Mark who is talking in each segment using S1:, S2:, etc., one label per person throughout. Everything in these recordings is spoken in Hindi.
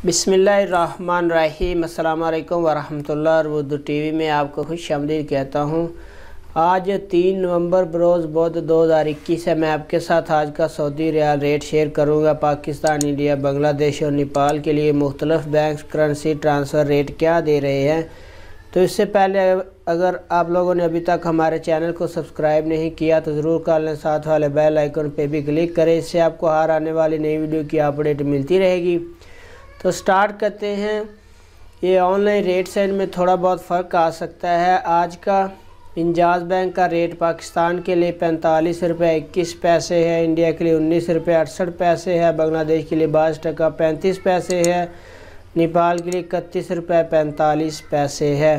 S1: बिस्मिल्लाहिर्रहमानिर्रहीम। अस्सलाम वालेकुम वरहमतुल्लाह। उर्दू टीवी में आपको खुशामदीद कहता हूँ। आज 3 नवंबर बरोज़ बुध 2021 है। मैं आपके साथ आज का सऊदी रियाल रेट शेयर करूँगा। पाकिस्तान, इंडिया, बांग्लादेश और नेपाल के लिए मुख्तलिफ बैंक करेंसी ट्रांसफ़र रेट क्या दे रहे हैं। तो इससे पहले अगर आप लोगों ने अभी तक हमारे चैनल को सब्सक्राइब नहीं किया तो ज़रूर कर लें, साथ वाले बेल आइकन पे भी क्लिक करें। इससे आपको हर आने वाली नई वीडियो की अपडेट मिलती रहेगी। तो स्टार्ट करते हैं। ये ऑनलाइन रेट्स हैं, इनमें थोड़ा बहुत फ़र्क आ सकता है। आज का इंजाज़ बैंक का रेट पाकिस्तान के लिए 45 रुपये 21 पैसे है, इंडिया के लिए 19 रुपये 68 पैसे है, बांग्लादेश के लिए 22 टका 35 पैसे है, नेपाल के लिए 31 रुपये 45 पैसे है।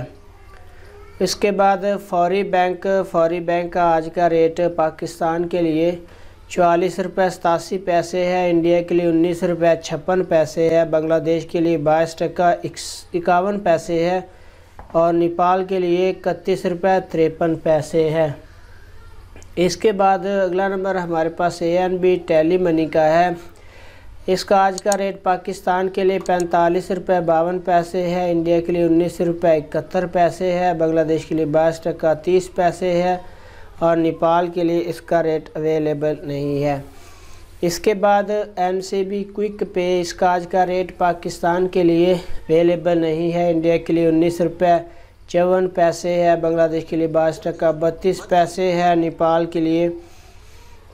S1: इसके बाद फौरी बैंक का आज का रेट पाकिस्तान के लिए 44 रुपये 87 पैसे है, इंडिया के लिए 19 रुपये 56 पैसे है, बांग्लादेश के लिए 22 टका 51 पैसे है और नेपाल के लिए 31 रुपये 53 पैसे है। इसके बाद अगला नंबर हमारे पास ANB टेली मनी का है। इसका आज का रेट पाकिस्तान के लिए 45 रुपये 52 पैसे है, इंडिया के लिए 19 रुपये 71 पैसे है, बांग्लादेश के लिए 22 टका 30 पैसे है और नेपाल के लिए इसका रेट अवेलेबल नहीं है। इसके बाद NCB क्विक पे, इसका आज का रेट पाकिस्तान के लिए अवेलेबल नहीं है, इंडिया के लिए 19 रुपये 54 पैसे है, बांग्लादेश के लिए 22 टका 32 पैसे है, नेपाल के लिए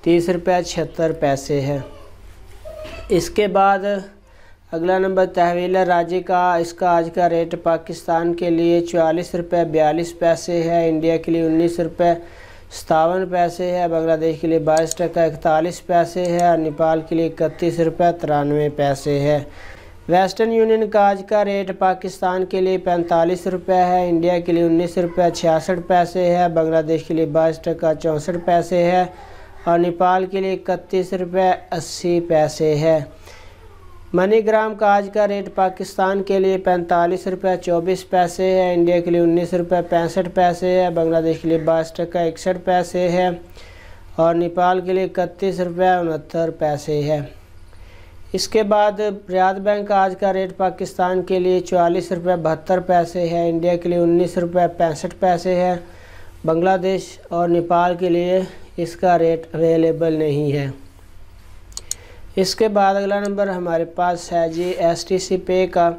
S1: 30 रुपये 76 पैसे है। इसके बाद अगला नंबर तहवील राजी का। इसका आज का रेट पाकिस्तान के लिए 44 रुपये 42 पैसे है, इंडिया के लिए 19 रुपये 57 पैसे है, बांग्लादेश के लिए 22 टका 41 पैसे है और नेपाल के लिए 31 रुपये 93 पैसे है। वेस्टर्न यूनियन का आज का रेट पाकिस्तान के लिए 45 रुपये है, इंडिया के लिए 19 रुपये 66 पैसे है, बांग्लादेश के लिए 22 टका 64 पैसे है और नेपाल के लिए 31 रुपये 80 पैसे है। मनीग्राम का आज का रेट पाकिस्तान के लिए 45 रुपये 24 पैसे है, इंडिया के लिए 19 रुपये 65 पैसे है, बांग्लादेश के लिए 22 टका 61 पैसे है और नेपाल के लिए 31 रुपये 69 पैसे है। इसके बाद रियाद बैंक का आज का रेट पाकिस्तान के लिए 44 रुपये 72 पैसे है, इंडिया के लिए 19 रुपये 65 पैसे है, बांग्लादेश और नेपाल के लिए इसका रेट अवेलेबल नहीं है। इसके बाद अगला नंबर हमारे पास है जी STC पे का।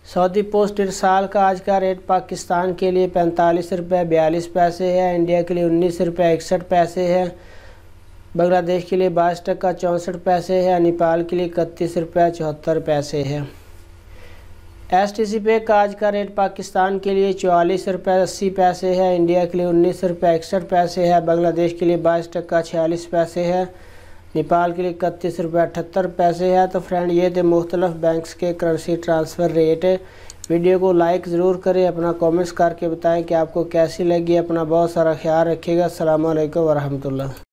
S1: सऊदी पोस्ट इरसाल का आज का रेट पाकिस्तान के लिए 45 रुपये 42 पैसे है, इंडिया के लिए 19 रुपये 61 पैसे है, बांग्लादेश के लिए 22 टका 64 पैसे है, नेपाल के लिए 31 रुपये 74 पैसे है। STC पे का आज का रेट पाकिस्तान के लिए 44 रुपये 80 पैसे है, इंडिया के लिए 19 रुपये 61 पैसे है, बांग्लादेश के लिए 22 टका 46 पैसे है, नेपाल के लिए 31 रुपये 78 पैसे है। तो फ्रेंड, ये थे मुख्तलिफ बैंक्स के करेंसी ट्रांसफ़र रेट। वीडियो को लाइक ज़रूर करें, अपना कमेंट्स करके बताएं कि आपको कैसी लगी। अपना बहुत सारा ख्याल रखिएगा। अस्सलाम वालेकुम वरहमतुल्लाह।